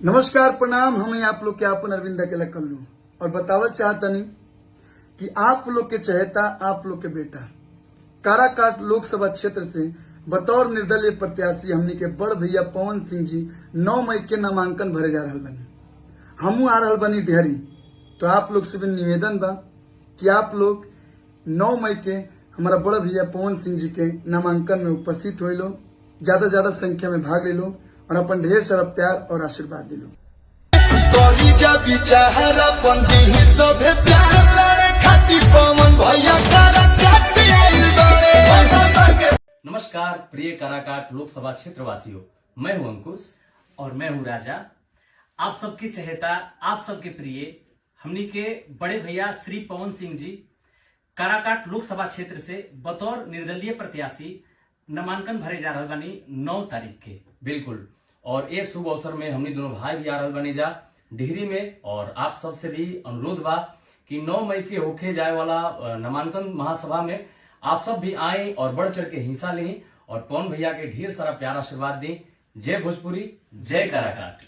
नमस्कार प्रणाम। हम आप लोग के आपन अरविंद अकेला कल्लू और बतावत चाहतनी कि आप लोग के चहेता आप लोग के बेटा काराकाट लोकसभा क्षेत्र से बतौर निर्दलीय प्रत्याशी हमनी के बड़ भैया पवन सिंह जी 9 मई के नामांकन भरे जा रहा बनी। हमू आ रहा बनी डेहरी, तो आप लोग से भी निवेदन बा कि आप लोग 9 मई के हमारा बड़ भैया पवन सिंह जी के नामांकन में उपस्थित हो लो, ज्यादा से ज्यादा संख्या में भाग ले लो और अपन ढेर सारा प्यार और आशीर्वाद दे लो। नमस्कार प्रिय काराकाट लोकसभा क्षेत्र वासियों, मैं हूं अंकुश और मैं हूं राजा। आप सबके चहेता, आप सबके प्रिय हमनी के बड़े भैया श्री पवन सिंह जी काराकाट लोकसभा क्षेत्र से बतौर निर्दलीय प्रत्याशी नामांकन भरे जा रहे बनी 9 तारीख के। बिल्कुल, और ये शुभ अवसर में हमनी दोनों भाई भी आ रहे बनी जा डिहरी में, और आप सबसे भी अनुरोध बा कि 9 मई के होके जाए वाला नामांकन महासभा में आप सब भी आए और बढ़ चढ़ के हिस्सा लें और पवन भैया के ढेर सारा प्यार आशीर्वाद दें। जय भोजपुरी, जय काराकाट।